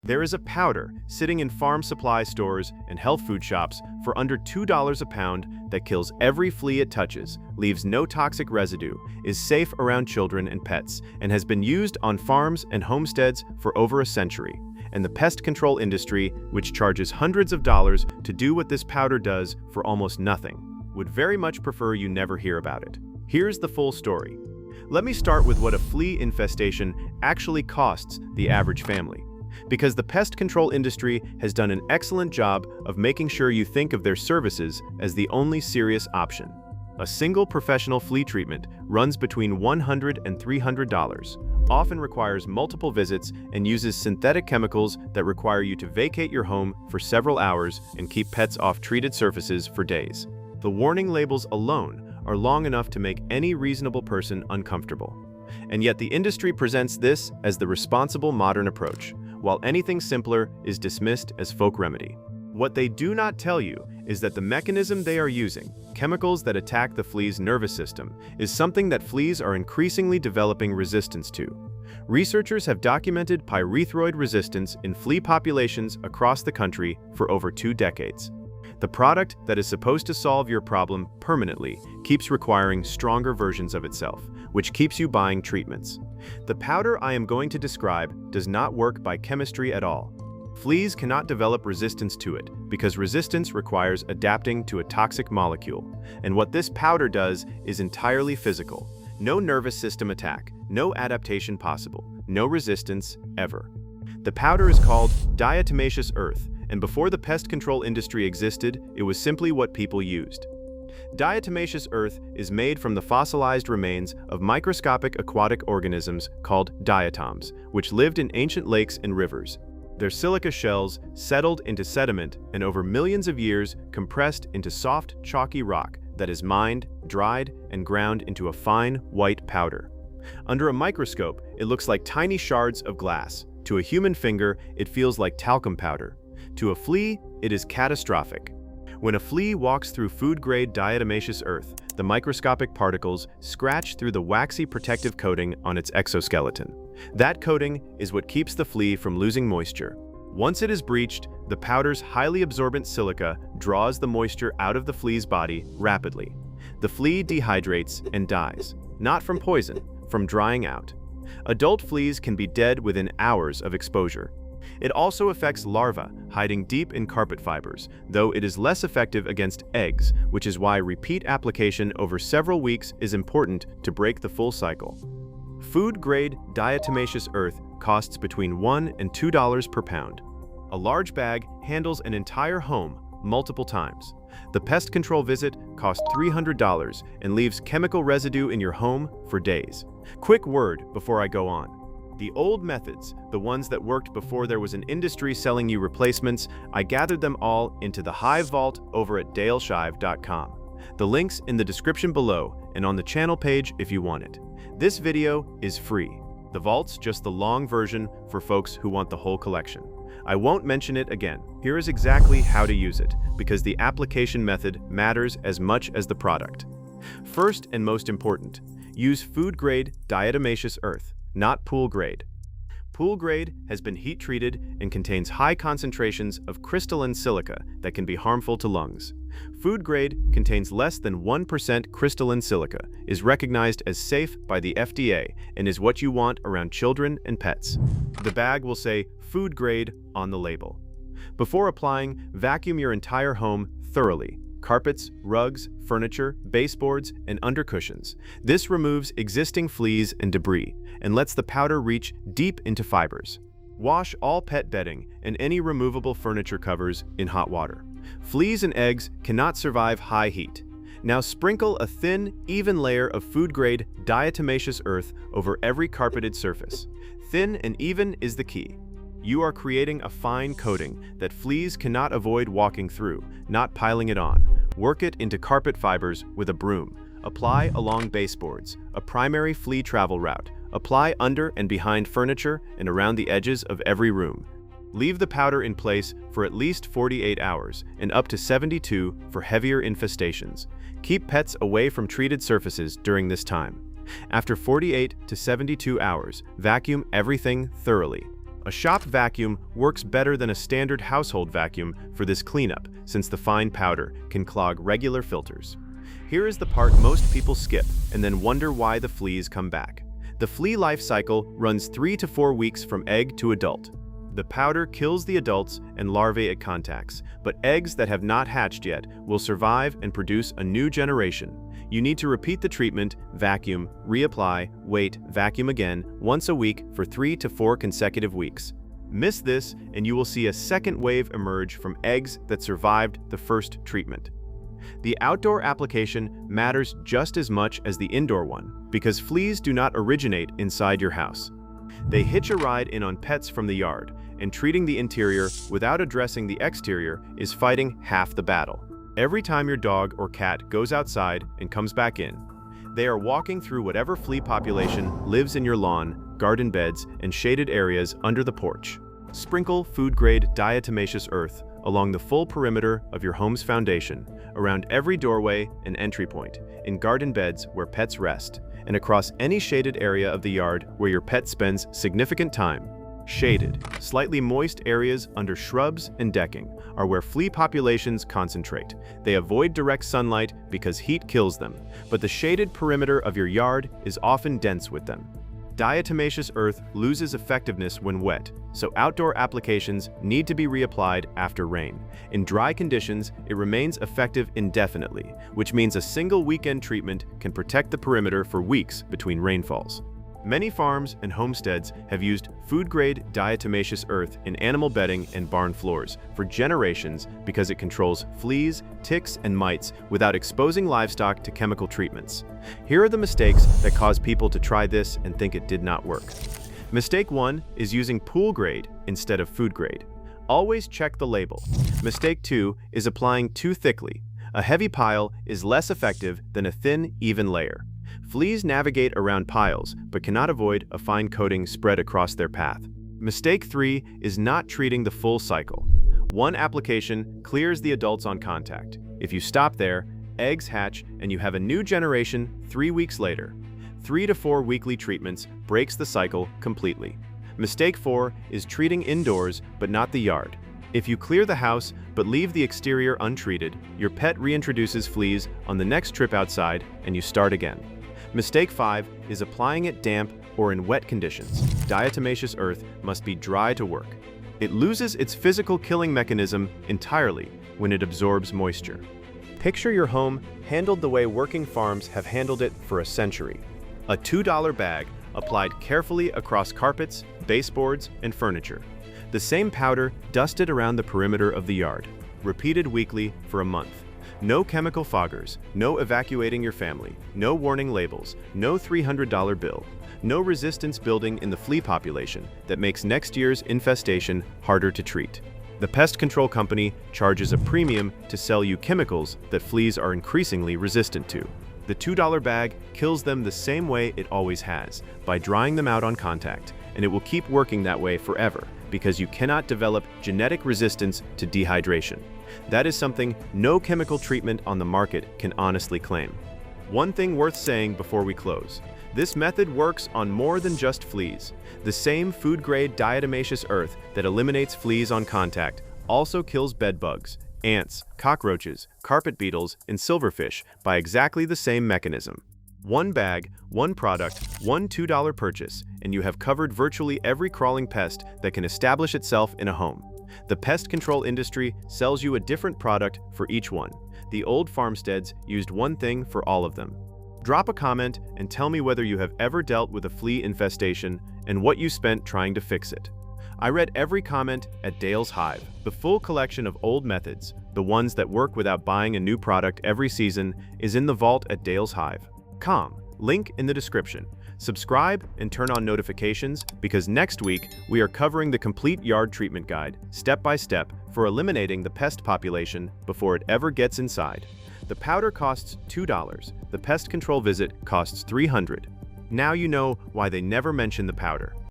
There is a powder sitting in farm supply stores and health food shops for under $2 a pound that kills every flea it touches, leaves no toxic residue, is safe around children and pets, and has been used on farms and homesteads for over a century. And the pest control industry, which charges hundreds of dollars to do what this powder does for almost nothing, would very much prefer you never hear about it. Here's the full story. Let me start with what a flea infestation actually costs the average family, because the pest control industry has done an excellent job of making sure you think of their services as the only serious option. A single professional flea treatment runs between $100 and $300, often requires multiple visits, and uses synthetic chemicals that require you to vacate your home for several hours and keep pets off treated surfaces for days. The warning labels alone are long enough to make any reasonable person uncomfortable. And yet the industry presents this as the responsible modern approach, while anything simpler is dismissed as folk remedy. What they do not tell you is that the mechanism they are using, chemicals that attack the flea's nervous system, is something that fleas are increasingly developing resistance to. Researchers have documented pyrethroid resistance in flea populations across the country for over 2 decades. The product that is supposed to solve your problem permanently keeps requiring stronger versions of itself, which keeps you buying treatments. The powder I am going to describe does not work by chemistry at all. Fleas cannot develop resistance to it because resistance requires adapting to a toxic molecule. And what this powder does is entirely physical. No nervous system attack, no adaptation possible, no resistance ever. The powder is called diatomaceous earth, and before the pest control industry existed, it was simply what people used. Diatomaceous earth is made from the fossilized remains of microscopic aquatic organisms called diatoms, which lived in ancient lakes and rivers. Their silica shells settled into sediment and over millions of years compressed into soft, chalky rock that is mined, dried, and ground into a fine, white powder. Under a microscope, it looks like tiny shards of glass. To a human finger, it feels like talcum powder. To a flea, it is catastrophic. When a flea walks through food-grade diatomaceous earth, the microscopic particles scratch through the waxy protective coating on its exoskeleton. That coating is what keeps the flea from losing moisture. Once it is breached, the powder's highly absorbent silica draws the moisture out of the flea's body rapidly. The flea dehydrates and dies, not from poison, from drying out. Adult fleas can be dead within hours of exposure. It also affects larvae hiding deep in carpet fibers, though it is less effective against eggs, which is why repeat application over several weeks is important to break the full cycle. Food-grade diatomaceous earth costs between $1 and $2 per pound. A large bag handles an entire home multiple times. The pest control visit costs $300 and leaves chemical residue in your home for days. Quick word before I go on. The old methods, the ones that worked before there was an industry selling you replacements, I gathered them all into the Hive Vault over at daleshive.com. The link's in the description below and on the channel page if you want it. This video is free. The Vault's just the long version for folks who want the whole collection. I won't mention it again. Here is exactly how to use it, because the application method matters as much as the product. First and most important, use food-grade diatomaceous earth, not pool-grade. Pool-grade has been heat-treated and contains high concentrations of crystalline silica that can be harmful to lungs. Food-grade contains less than 1% crystalline silica, is recognized as safe by the FDA, and is what you want around children and pets. The bag will say food-grade on the label. Before applying, vacuum your entire home thoroughly. Carpets, rugs, furniture, baseboards, and undercushions. This removes existing fleas and debris, and lets the powder reach deep into fibers. Wash all pet bedding and any removable furniture covers in hot water. Fleas and eggs cannot survive high heat. Now sprinkle a thin, even layer of food-grade diatomaceous earth over every carpeted surface. Thin and even is the key. You are creating a fine coating that fleas cannot avoid walking through, not piling it on. Work it into carpet fibers with a broom. Apply along baseboards, a primary flea travel route. Apply under and behind furniture and around the edges of every room. Leave the powder in place for at least 48 hours and up to 72 for heavier infestations. Keep pets away from treated surfaces during this time. After 48 to 72 hours, vacuum everything thoroughly. A shop vacuum works better than a standard household vacuum for this cleanup, since the fine powder can clog regular filters. Here is the part most people skip and then wonder why the fleas come back. The flea life cycle runs 3 to 4 weeks from egg to adult. The powder kills the adults and larvae it contacts, but eggs that have not hatched yet will survive and produce a new generation. You need to repeat the treatment, vacuum, reapply, wait, vacuum again, once a week for 3 to 4 consecutive weeks. Miss this and you will see a second wave emerge from eggs that survived the first treatment. The outdoor application matters just as much as the indoor one, because fleas do not originate inside your house. They hitch a ride in on pets from the yard, and treating the interior without addressing the exterior is fighting half the battle. Every time your dog or cat goes outside and comes back in, they are walking through whatever flea population lives in your lawn, garden beds, and shaded areas under the porch. Sprinkle food-grade diatomaceous earth along the full perimeter of your home's foundation, around every doorway and entry point, in garden beds where pets rest, and across any shaded area of the yard where your pet spends significant time. Shaded, slightly moist areas under shrubs and decking are where flea populations concentrate. They avoid direct sunlight because heat kills them, but the shaded perimeter of your yard is often dense with them. Diatomaceous earth loses effectiveness when wet, so outdoor applications need to be reapplied after rain. In dry conditions, it remains effective indefinitely, which means a single weekend treatment can protect the perimeter for weeks between rainfalls. Many farms and homesteads have used food-grade diatomaceous earth in animal bedding and barn floors for generations because it controls fleas, ticks, and mites without exposing livestock to chemical treatments. Here are the mistakes that cause people to try this and think it did not work. Mistake 1 is using pool grade instead of food grade. Always check the label. Mistake 2 is applying too thickly. A heavy pile is less effective than a thin, even layer. Fleas navigate around piles, but cannot avoid a fine coating spread across their path. Mistake 3 is not treating the full cycle. One application clears the adults on contact. If you stop there, eggs hatch and you have a new generation 3 weeks later. 3 to 4 weekly treatments breaks the cycle completely. Mistake 4 is treating indoors but not the yard. If you clear the house but leave the exterior untreated, your pet reintroduces fleas on the next trip outside and you start again. Mistake 5 is applying it damp or in wet conditions. Diatomaceous earth must be dry to work. It loses its physical killing mechanism entirely when it absorbs moisture. Picture your home handled the way working farms have handled it for a century. A $2 bag applied carefully across carpets, baseboards, and furniture. The same powder dusted around the perimeter of the yard, repeated weekly for a month. No chemical foggers, no evacuating your family, no warning labels, no $300 bill, no resistance building in the flea population that makes next year's infestation harder to treat. The pest control company charges a premium to sell you chemicals that fleas are increasingly resistant to. The $2 bag kills them the same way it always has, by drying them out on contact, and it will keep working that way forever because you cannot develop genetic resistance to dehydration. That is something no chemical treatment on the market can honestly claim. One thing worth saying before we close. This method works on more than just fleas. The same food-grade diatomaceous earth that eliminates fleas on contact also kills bed bugs, ants, cockroaches, carpet beetles, and silverfish by exactly the same mechanism. One bag, one product, one $2 purchase, and you have covered virtually every crawling pest that can establish itself in a home. The pest control industry sells you a different product for each one. The old farmsteads used one thing for all of them. Drop a comment and tell me whether you have ever dealt with a flea infestation and what you spent trying to fix it. I read every comment at Dale's Hive. The full collection of old methods, the ones that work without buying a new product every season, is in the vault at Dale's Hive. Link in the description. Subscribe and turn on notifications because next week we are covering the complete yard treatment guide, step by step, for eliminating the pest population before it ever gets inside. The powder costs $2. The pest control visit costs $300. Now you know why they never mention the powder.